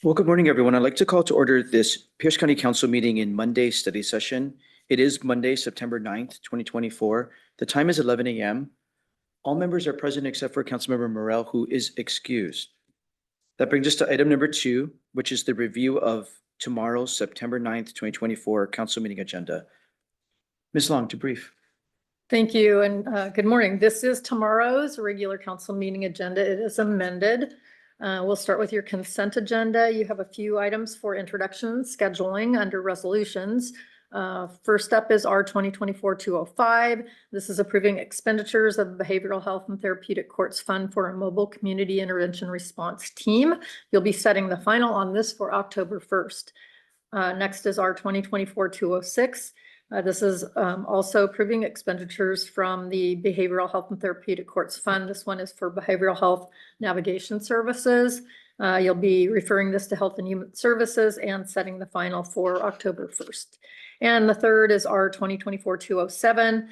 Well, good morning, everyone. I'd like to call to order this Pierce County Council meeting in Monday study session. It is Monday, September 9th, 2024. The time is 11 a.m. All members are present except for Councilmember Morel, who is excused. That brings us to item number 2, which is the review of tomorrow's September 9th, 2024 council meeting agenda. Ms. Long, to brief. Thank you, and good morning. This is tomorrow's regular council meeting agenda. It is amended. We'll start with your consent agenda. You have a few items for introduction, scheduling under resolutions. First up is R 2024-205. This is approving expenditures of the Behavioral Health and Therapeutic Courts Fund for a mobile community intervention response team. You'll be setting the final on this for October 1st. Next is R 2024-206. This is also approving expenditures from the Behavioral Health and Therapeutic Courts Fund. This one is for behavioral health navigation services. You'll be referring this to Health and Human Services and setting the final for October 1st. And the third is R 2024-207.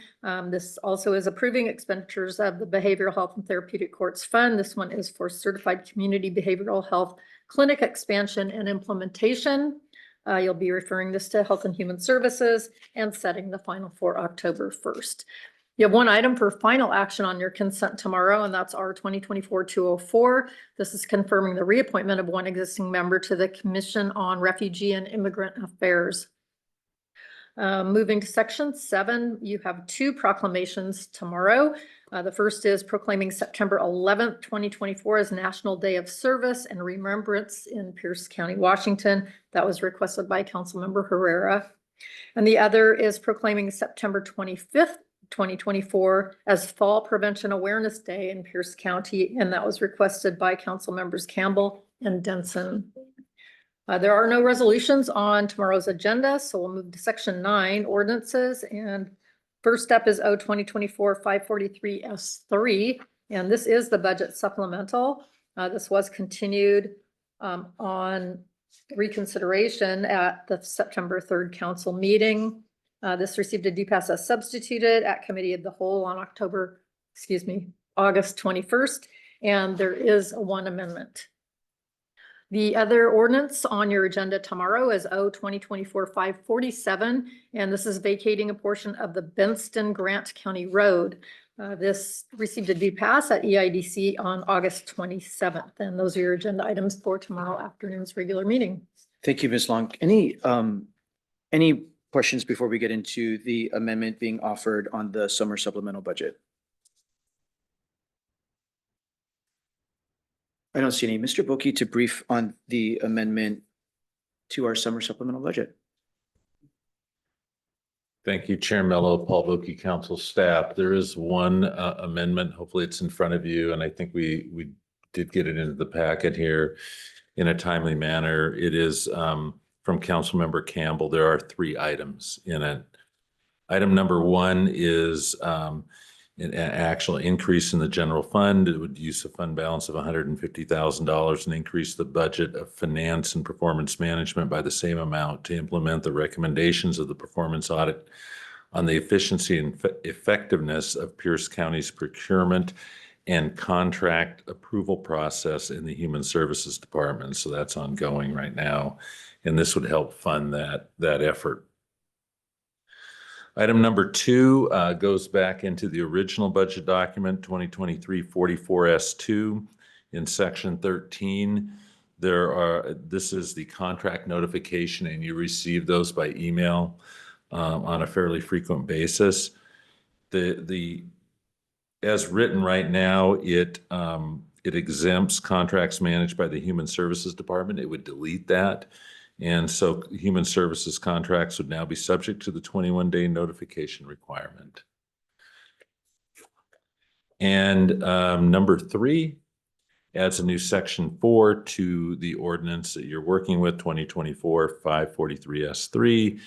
This also is approving expenditures of the Behavioral Health and Therapeutic Courts Fund. This one is for Certified Community Behavioral Health Clinic expansion and implementation. You'll be referring this to Health and Human Services and setting the final for October 1st. You have one item for final action on your consent tomorrow, and that's R 2024-204. This is confirming the reappointment of one existing member to the Commission on Refugee and Immigrant Affairs. Moving to section 7, you have 2 proclamations tomorrow. The first is proclaiming September 11th, 2024 as National Day of Service and Remembrance in Pierce County, Washington. That was requested by Councilmember Herrera. And the other is proclaiming September 25th, 2024 as Fall Prevention Awareness Day in Pierce County. And that was requested by Council Members Campbell and Denson. There are no resolutions on tomorrow's agenda, so we'll move to section 9, ordinances. And first up is O 2024-543-S3, and this is the budget supplemental. This was continued on reconsideration at the September 3rd council meeting. This received a D-Pass as substituted at Committee of the Whole on August 21st, and there is one amendment. The other ordinance on your agenda tomorrow is O 2024-547, and this is vacating a portion of the Benston Grant County Road. This received a D-Pass at EIDC on August 27th, and those are your agenda items for tomorrow afternoon's regular meeting. Thank you, Ms. Long. Any questions before we get into the amendment being offered on the summer supplemental budget? I don't see any. Mr. Boki, to brief on the amendment to our summer supplemental budget. Thank you, Chair Mello, Paul Boki, council staff. There is one amendment. Hopefully it's in front of you, and I think we did get it into the packet here in a timely manner. It is from Councilmember Campbell. There are 3 items in it. Item number 1 is an actual increase in the general fund. It would use a fund balance of $150,000 and increase the budget of finance and performance management by the same amount to implement the recommendations of the performance audit on the efficiency and effectiveness of Pierce County's procurement and contract approval process in the Human Services Department. So that's ongoing right now, and this would help fund that effort. Item number 2 goes back into the original budget document, 2023-44-S2. In section 13, this is the contract notification, and you receive those by email on a fairly frequent basis. As written right now, it exempts contracts managed by the Human Services Department. It would delete that. And so human services contracts would now be subject to the 21-day notification requirement. And number 3 adds a new section 4 to the ordinance that you're working with, 2024-543-S3.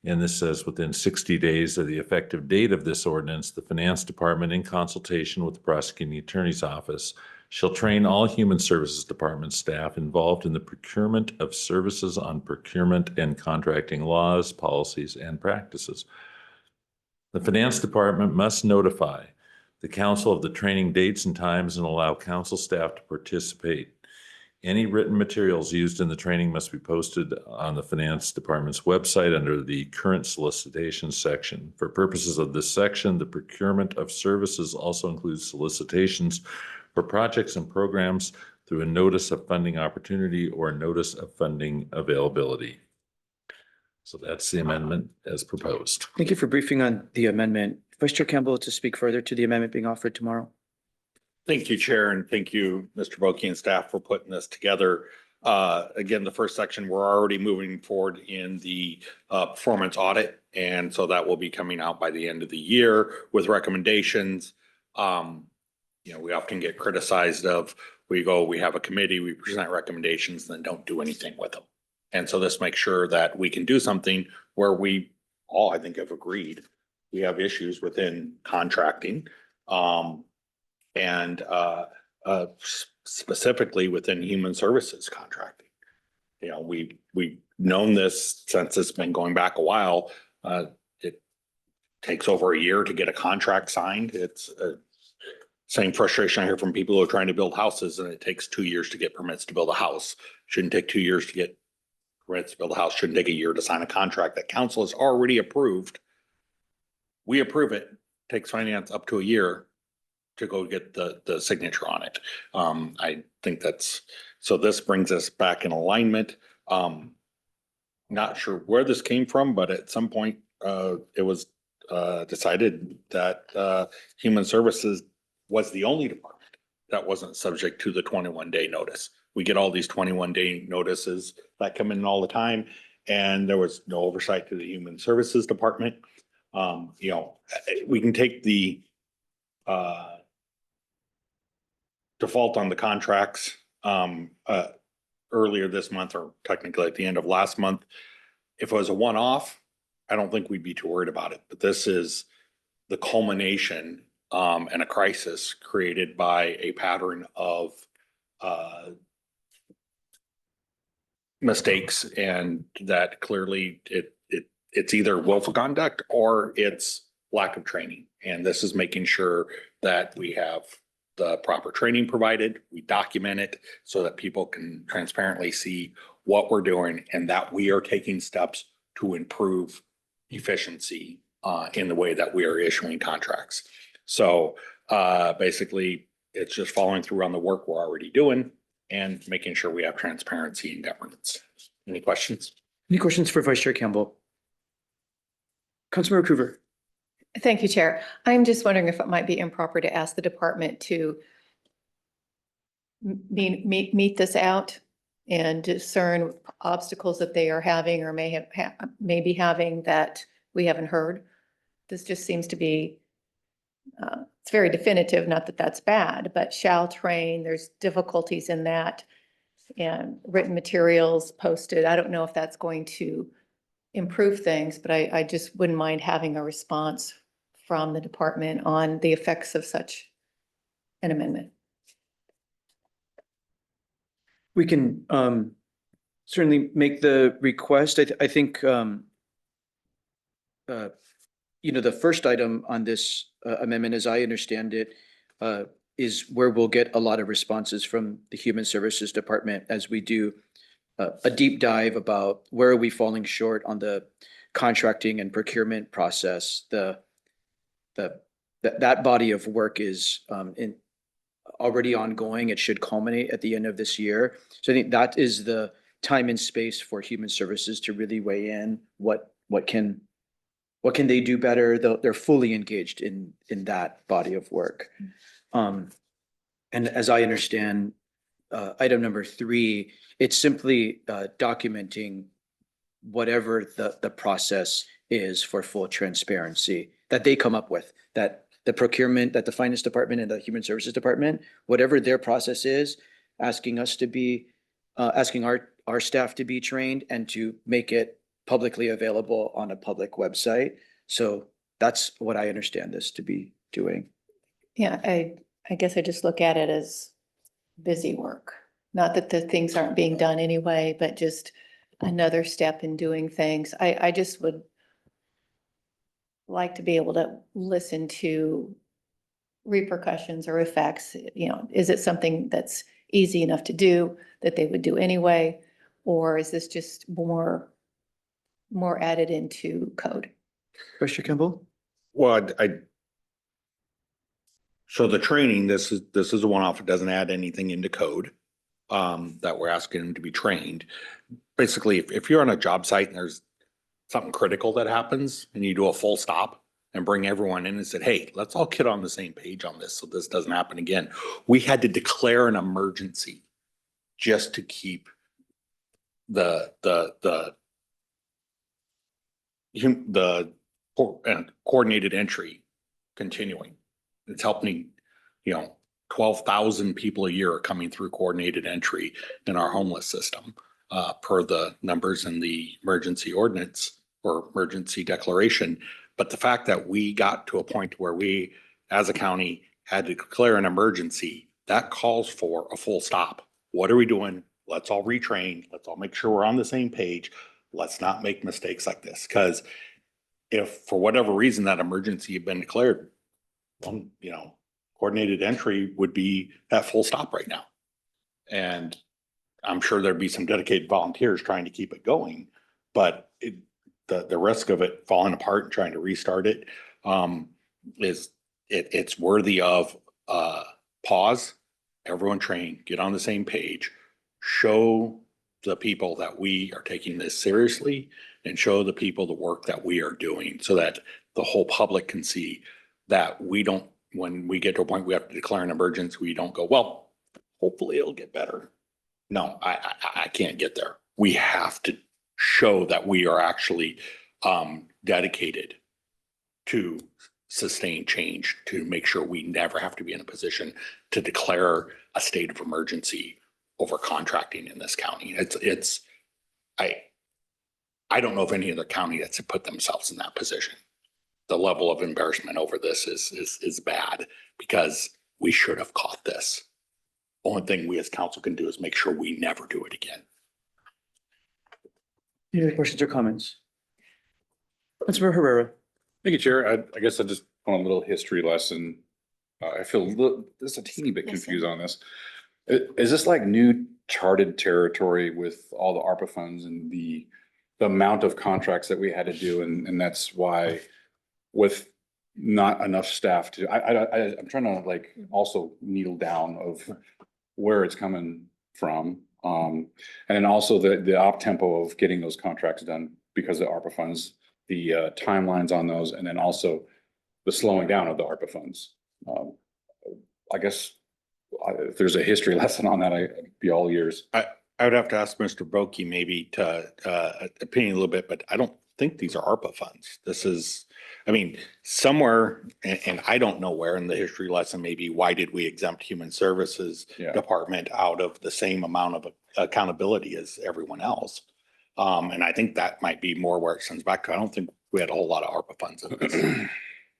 And this says within 60 days of the effective date of this ordinance, the Finance Department, in consultation with the Prosecuting Attorney's Office, shall train all Human Services Department staff involved in the procurement of services on procurement and contracting laws, policies, and practices. The Finance Department must notify the council of the training dates and times and allow council staff to participate Any written materials used in the training must be posted on the Finance Department's website under the current solicitation section. For purposes of this section, the procurement of services also includes solicitations for projects and programs through a notice of funding opportunity or a notice of funding availability. So that's the amendment as proposed. Thank you for briefing on the amendment. Vice Chair Campbell to speak further to the amendment being offered tomorrow. Thank you, Chair, and thank you, Mr. Boki and staff for putting this together. Again, the first section, we're already moving forward in the performance audit. And so that will be coming out by the end of the year with recommendations. We often get criticized of, we have a committee, we present recommendations, then don't do anything with them. And so this makes sure that we can do something where we all, I think, have agreed. We have issues within contracting. And specifically within human services contracting. We've known this since it's been going back a while. It takes over a year to get a contract signed. It's same frustration I hear from people who are trying to build houses, and it takes 2 years to get permits to build a house. Shouldn't take 2 years to get permits to build a house. Shouldn't take a year to sign a contract that council has already approved. We approve it, takes finance up to a year to go get the signature on it. I think so this brings us back in alignment. Not sure where this came from, but at some point, it was decided that Human Services was the only department that wasn't subject to the 21-day notice. We get all these 21-day notices that come in all the time, and there was no oversight to the Human Services Department. We can take the default on the contracts earlier this month, or technically at the end of last month. If it was a one-off, I don't think we'd be too worried about it. But this is the culmination and a crisis created by a pattern of mistakes, and that clearly it's either willful conduct or it's lack of training. And this is making sure that we have the proper training provided, we document it so that people can transparently see what we're doing and that we are taking steps to improve efficiency in the way that we are issuing contracts. So basically, it's just following through on the work we're already doing and making sure we have transparency in governance. Any questions? Any questions for Vice Chair Campbell? Councilmember Coover. Thank you, Chair. I'm just wondering if it might be improper to ask the department to meet this out and discern obstacles that they are having or may be having that we haven't heard. This just seems to be, it's very definitive, not that that's bad, but shall train, there's difficulties in that, and written materials posted. I don't know if that's going to improve things, but I just wouldn't mind having a response from the department on the effects of such an amendment. We can certainly make the request. I think the first item on this amendment, as I understand it, is where we'll get a lot of responses from the Human Services Department as we do a deep dive about where are we falling short on the contracting and procurement process. That body of work is already ongoing. It should culminate at the end of this year. So I think that is the time and space for Human Services to really weigh in. What can they do better? They're fully engaged in that body of work. And as I understand, item number 3, it's simply documenting whatever the process is for full transparency that they come up with, that the procurement, that the finance department and the Human Services Department, whatever their process is, asking us to be, asking our staff to be trained and to make it publicly available on a public website. So that's what I understand this to be doing. Yeah, I guess I just look at it as busy work. Not that the things aren't being done anyway, but just another step in doing things. I just would like to be able to listen to repercussions or effects. Is it something that's easy enough to do that they would do anyway? Or is this just more added into code? Commissioner Kimball? Well, so the training, this is a one-off. It doesn't add anything into code that we're asking them to be trained. Basically, if you're on a job site and there's something critical that happens and you do a full stop and bring everyone in and said, hey, let's all get on the same page on this so this doesn't happen again. We had to declare an emergency just to keep the coordinated entry continuing. It's helping, 12,000 people a year are coming through coordinated entry in our homeless system, per the numbers in the emergency ordinance or emergency declaration. But the fact that we got to a point where we, as a county, had to declare an emergency, that calls for a full stop. What are we doing? Let's all retrain. Let's all make sure we're on the same page. Let's not make mistakes like this. Because if for whatever reason that emergency had been declared, coordinated entry would be at full stop right now. And I'm sure there'd be some dedicated volunteers trying to keep it going, but the risk of it falling apart and trying to restart it it's worthy of pause. Everyone train, get on the same page, show the people that we are taking this seriously, and show the people the work that we are doing so that the whole public can see that we don't, when we get to a point we have to declare an emergency, we don't go, well, hopefully it'll get better. No, I can't get there. We have to show that we are actually dedicated to sustain change, to make sure we never have to be in a position to declare a state of emergency over contracting in this county. I don't know of any other county that's put themselves in that position. The level of embarrassment over this is bad because we should have caught this. Only thing we as council can do is make sure we never do it again. Any other questions or comments? Councilmember Herrera? Thank you, Chair. I guess I just want a little history lesson. I feel just a teeny bit Yes, sir. confused on this. Is this like new charted territory with all the ARPA funds and the amount of contracts that we had to do? And that's why with not enough staff to, I'm trying to like also needle down of where it's coming from. And then also the op tempo of getting those contracts done because of the ARPA funds, the timelines on those, and then also the slowing down of the ARPA funds. I guess if there's a history lesson on that, I'd be all ears. I would have to ask Mr. Brokey maybe to opinion a little bit, but I don't think these are ARPA funds. This is, I mean, somewhere, and I don't know where in the history lesson, maybe why did we exempt Human Services Department out of the same amount of accountability as everyone else? And I think that might be more where it sends back to. I don't think we had a whole lot of ARPA funds in this.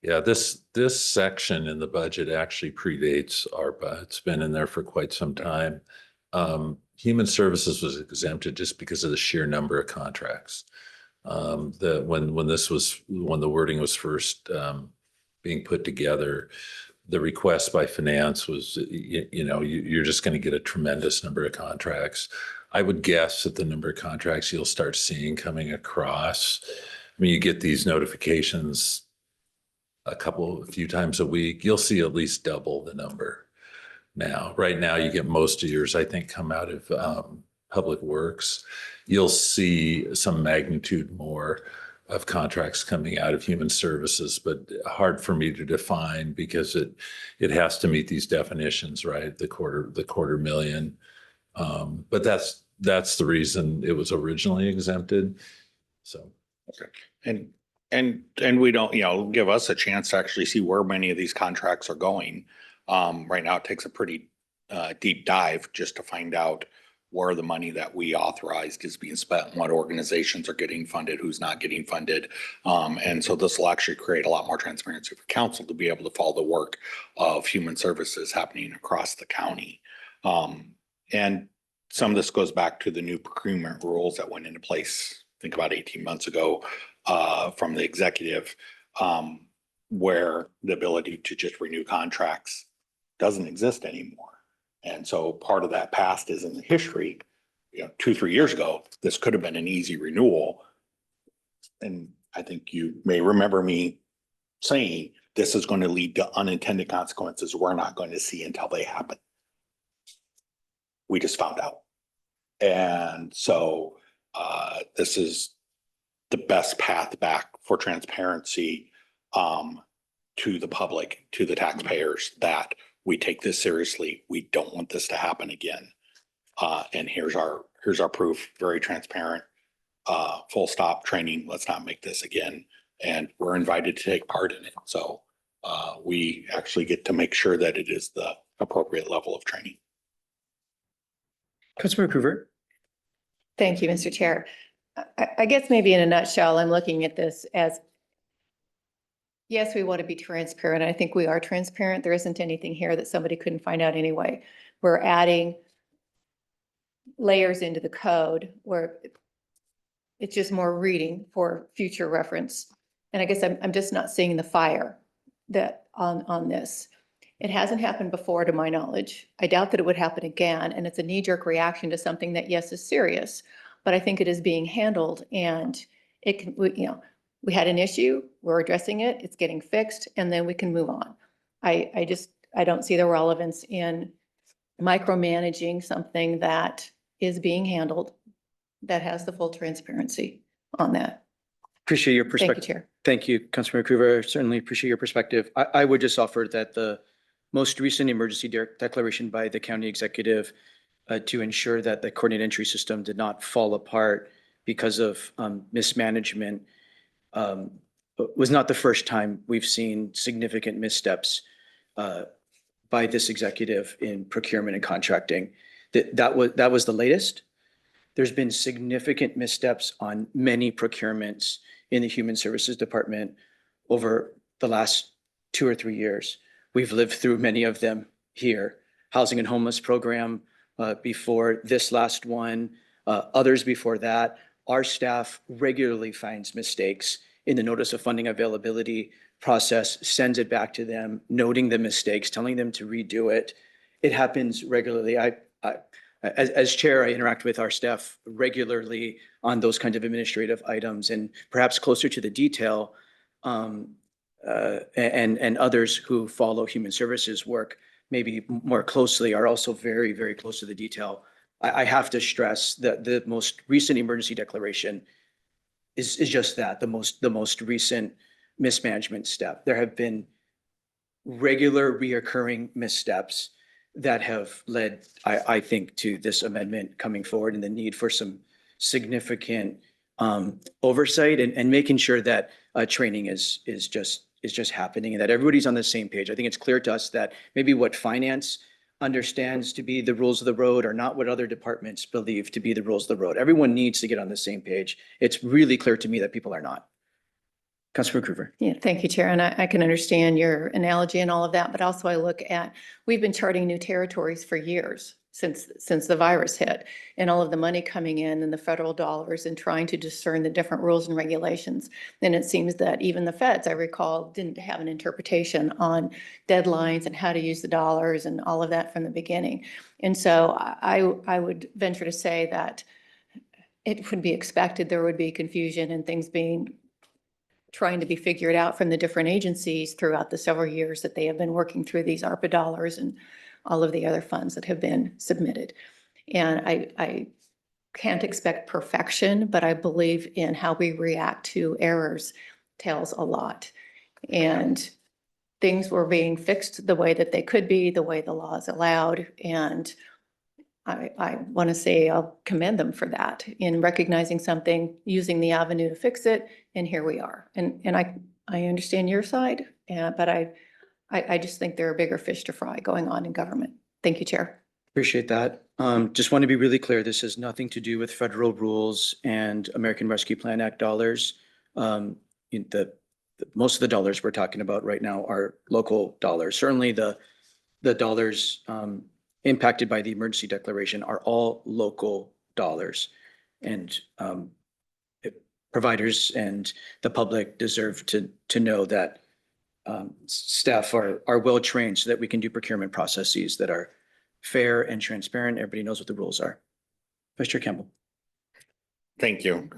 Yeah, this section in the budget actually predates ARPA. It's been in there for quite some time. Human Services was exempted just because of the sheer number of contracts. When the wording was first being put together, the request by finance was, you're just going to get a tremendous number of contracts. I would guess that the number of contracts you'll start seeing coming across, I mean, you get these notifications a few times a week, you'll see at least double the number now. Right now, you get most of yours, I think, come out of Public Works. You'll see some magnitude more of contracts coming out of Human Services, but hard for me to define because it has to meet these definitions, right? The quarter million. But that's the reason it was originally exempted. So, okay. And we don't, give us a chance to actually see where many of these contracts are going. Right now, it takes a pretty deep dive just to find out where the money that we authorized is being spent, what organizations are getting funded, who's not getting funded. And so this will actually create a lot more transparency for council to be able to follow the work of Human Services happening across the county. And some of this goes back to the new procurement rules that went into place, I think about 18 months ago, from the executive, where the ability to just renew contracts doesn't exist anymore. And so part of that past is in the history, 2-3 years ago, this could have been an easy renewal. And I think you may remember me saying this is going to lead to unintended consequences we're not going to see until they happen. We just found out. And so this is the best path back for transparency to the public, to the taxpayers, that we take this seriously. We don't want this to happen again. And here's our proof, very transparent, full stop training. Let's not make this again. And we're invited to take part in it. So we actually get to make sure that it is the appropriate level of training. Councilmember Coover. Thank you, Mr. Chair. I guess maybe in a nutshell, I'm looking at this as, yes, we want to be transparent. I think we are transparent. There isn't anything here that somebody couldn't find out anyway. We're adding layers into the code where it's just more reading for future reference. And I guess I'm just not seeing the fire that on this. It hasn't happened before, to my knowledge. I doubt that it would happen again. And it's a knee-jerk reaction to something that, yes, is serious, but I think it is being handled, and it can, we had an issue, we're addressing it, it's getting fixed, and then we can move on. I don't see the relevance in micromanaging something that is being handled, that has the full transparency on that. Appreciate your Thank perspective. you, Chair. Thank you, Councilmember Coover. Certainly appreciate your perspective. I would just offer that the most recent emergency declaration by the county executive to ensure that the coordinated entry system did not fall apart because of mismanagement was not the first time we've seen significant missteps by this executive in procurement and contracting. That was the latest. There's been significant missteps on many procurements in the Human Services Department over the last 2 or 3 years. We've lived through many of them here. Housing and homeless program before this last one, others before that. Our staff regularly finds mistakes in the notice of funding availability process, sends it back to them, noting the mistakes, telling them to redo it. It happens regularly. As chair, I interact with our staff regularly on those kinds of administrative items, and perhaps closer to the detail, and others who follow human services work maybe more closely are also very, very close to the detail. I have to stress that the most recent emergency declaration is just that, the most recent mismanagement step. There have been regular reoccurring missteps that have led, I think, to this amendment coming forward and the need for some significant oversight and making sure that training is just happening and that everybody's on the same page. I think it's clear to us that maybe what finance understands to be the rules of the road are not what other departments believe to be the rules of the road. Everyone needs to get on the same page. It's really clear to me that people are not. Councilor Coover. Yeah, thank you, Chair. And I can understand your analogy and all of that, but also I look at, we've been charting new territories for years since the virus hit, and all of the money coming in and the federal dollars and trying to discern the different rules and regulations. And it seems that even the feds, I recall, didn't have an interpretation on deadlines and how to use the dollars and all of that from the beginning. And so I would venture to say that it would be expected there would be confusion and things trying to be figured out from the different agencies throughout the several years that they have been working through these ARPA dollars and all of the other funds that have been submitted. And I can't expect perfection, but I believe in how we react to errors tells a lot. And things were being fixed the way that they could be, the way the law is allowed. And I want to say I'll commend them for that in recognizing something, using the avenue to fix it, and here we are. And I understand your side, but I just think there are bigger fish to fry going on in government. Thank you, Chair. Appreciate that. Just want to be really clear. This has nothing to do with federal rules and American Rescue Plan Act dollars. Most of the dollars we're talking about right now are local dollars. Certainly the dollars impacted by the emergency declaration are all local dollars. And providers and the public deserve to know that staff are well trained so that we can do procurement processes that are fair and transparent. Everybody knows what the rules are. Vice Chair Campbell. Thank you.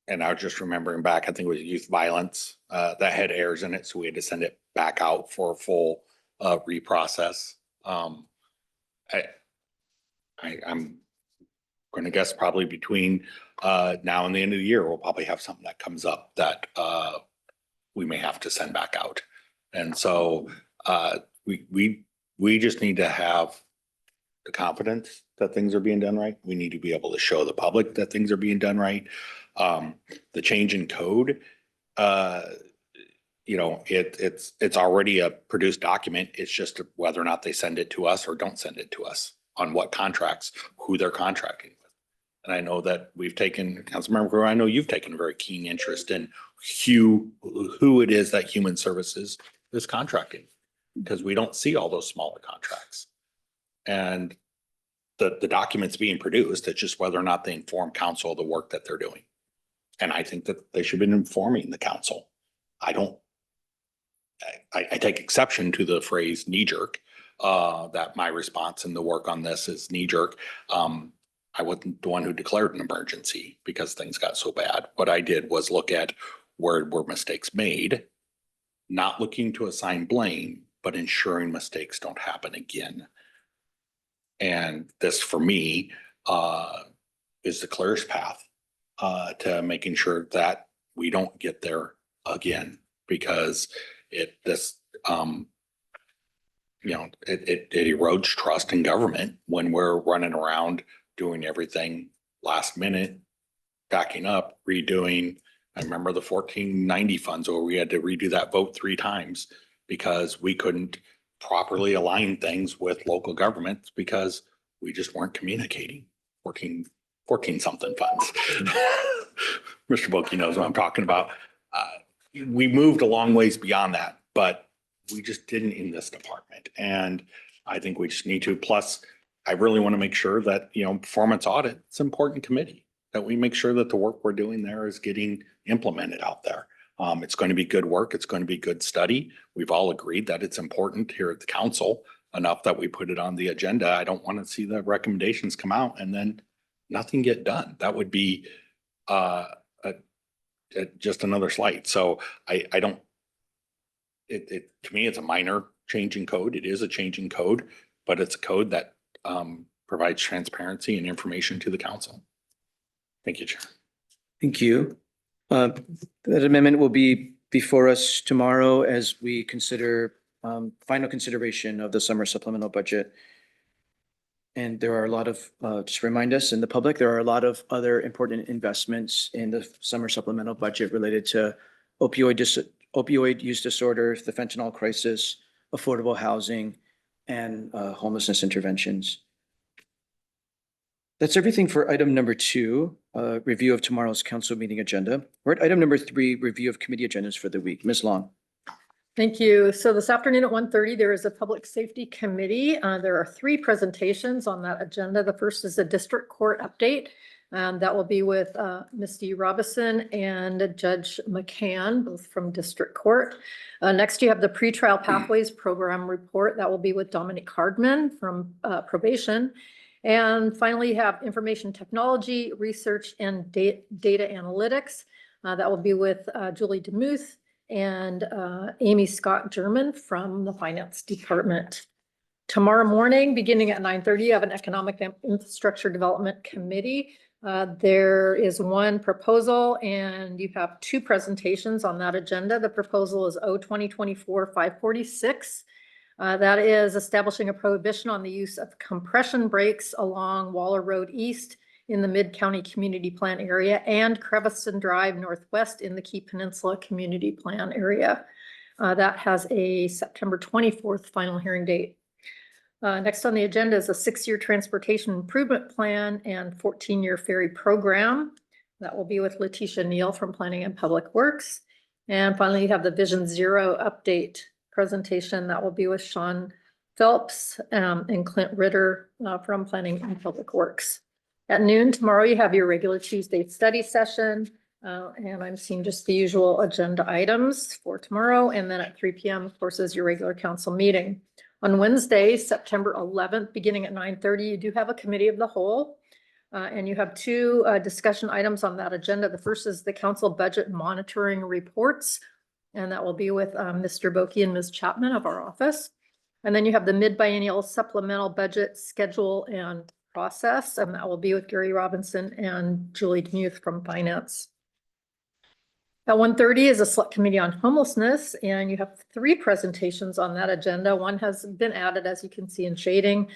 And I was just remembering back, I think it was youth violence, that had errors in it, so we had to send it back out for a full, reprocess. I'm gonna guess probably between, now and the end of the year, we'll probably have something that comes up that, we may have to send back out. And so, we just need to have the confidence that things are being done right. We need to be able to show the public that things are being done right. The change in code, it's already a produced document. It's just whether or not they send it to us or don't send it to us on what contracts, who they're contracting with. And I know that we've taken, Councilmember Brewer, I know you've taken a very keen interest in who it is that Human Services is contracting, because we don't see all those smaller contracts. And the documents being produced, it's just whether or not they inform council of the work that they're doing. And I think that they should have been informing the council. I take exception to the phrase knee jerk, that my response and the work on this is knee jerk. I wasn't the one who declared an emergency because things got so bad. What I did was look at where were mistakes made, not looking to assign blame, but ensuring mistakes don't happen again. And this, for me, is the clearest path to making sure that we don't get there again, because it erodes trust in government when we're running around doing everything last minute, backing up, redoing. I remember the 1490 funds where we had to redo that vote 3 times because we couldn't properly align things with local governments because we just weren't communicating. 14 something funds. Mr. Boki knows what I'm talking about. We moved a long ways beyond that, but we just didn't in this department. And I think we just need to. Plus, I really want to make sure that, performance audit, it's an important committee, that we make sure that the work we're doing there is getting implemented out there. It's going to be good work. It's going to be good study. We've all agreed that it's important here at the council enough that we put it on the agenda. I don't want to see the recommendations come out and then nothing get done. That would be just another slight. So I don't, to me, it's a minor change in code. It is a change in code, but it's a code that provides transparency and information to the council. Thank you, Chair. Thank you. That amendment will be before us tomorrow as we consider final consideration of the summer supplemental budget. And there are a lot of, just remind us in the public, there are a lot of other important investments in the summer supplemental budget related to opioid use disorder, the fentanyl crisis, affordable housing, and homelessness interventions. That's everything for item number 2, review of tomorrow's council meeting agenda. We're at item number 3, review of committee agendas for the week. Ms. Long. Thank you. So this afternoon at 1:30, there is a public safety committee. There are 3 presentations on that agenda. The first is a district court update. That will be with Misty Robison and Judge McCann, both from district court. Next, you have the pretrial pathways program report. That will be with Dominic Hardman from probation. And finally, you have information technology, research, and data analytics. That will be with Julie DeMuth and Amy Scott German from the finance department. Tomorrow morning, beginning at 9:30, you have an economic infrastructure development committee. There is one proposal and you have 2 presentations on that agenda. The proposal is O-2024-546. That is establishing a prohibition on the use of compression brakes along Waller Road East in the Mid-County Community Plan area and Creviston Drive Northwest in the Key Peninsula Community Plan area. That has a September 24th final hearing date. Next on the agenda is a 6-year transportation improvement plan and 14-year ferry program. That will be with Letitia Neal from Planning and Public Works. And finally, you have the Vision Zero update presentation. That will be with Sean Phelps and Clint Ritter from Planning and Public Works. At noon tomorrow, you have your regular Tuesday study session. And I'm seeing just the usual agenda items for tomorrow. And then at 3 p.m., of course, is your regular council meeting. On Wednesday, September 11th, beginning at 9:30, you do have a committee of the whole. And you have two discussion items on that agenda. The first is the council budget monitoring reports. And that will be with Mr. Boki and Ms. Chapman of our office. And then you have the mid-biennial supplemental budget schedule and process, and that will be with Gary Robinson and Julie Demuth from Finance. At 1:30 is a select committee on homelessness, and you have three presentations on that agenda. One has been added, as you can see in shading.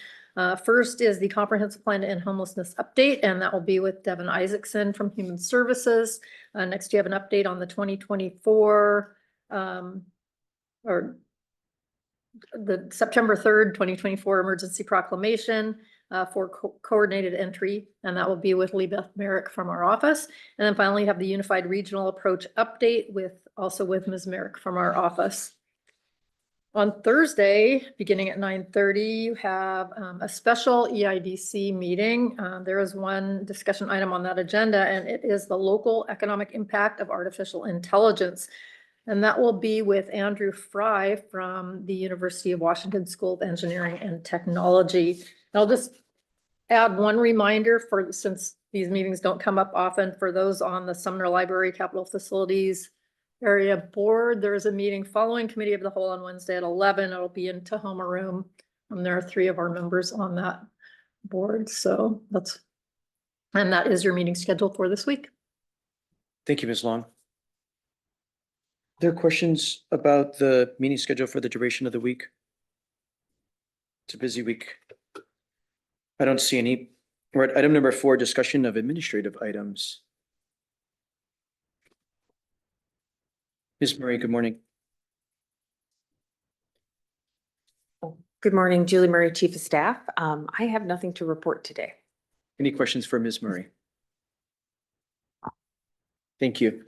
First is the comprehensive plan to end homelessness update, and that will be with Devin Isaacson from Human Services. Next, you have an update on the 2024 or the September 3rd, 2024 emergency proclamation for coordinated entry, and that will be with Lee Beth Merrick from our office. And then finally, you have the unified regional approach update with Ms. Merrick from our office. On Thursday, beginning at 9:30, you have a special EIDC meeting. There is one discussion item on that agenda, and it is the local economic impact of artificial intelligence. And that will be with Andrew Fry from the University of Washington School of Engineering and Technology. And I'll just add one reminder since these meetings don't come up often, for those on the Sumner Library Capital Facilities Area Board, there is a meeting following Committee of the Whole on Wednesday at 11. It'll be in Tahoma Room. And there are three of our members on that board. So that is your meeting schedule for this week. Thank you, Ms. Long. Are there questions about the meeting schedule for the duration of the week? It's a busy week. I don't see any. We're at item number 4, discussion of administrative items. Ms. Murray, good morning. Good morning, Julie Murray, Chief of Staff. I have nothing to report today. Any questions for Ms. Murray? Thank you.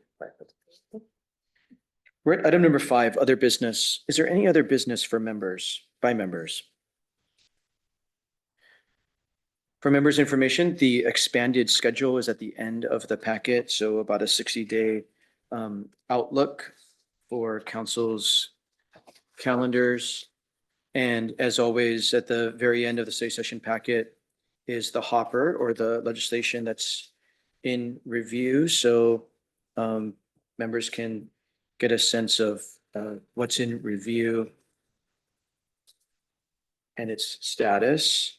We're at item number 5, other business. Is there any other business for members, by members? For members' information, the expanded schedule is at the end of the packet, so about a 60-day outlook for council's calendars. And as always, at the very end of the study session packet is the hopper or the legislation that's in review. So members can get a sense of what's in review and its status.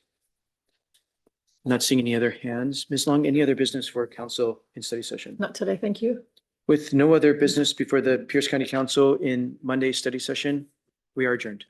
Not seeing any other hands. Ms. Long, any other business for council in study session? Not today, thank you. With no other business before the Pierce County Council in Monday's study session, we are adjourned.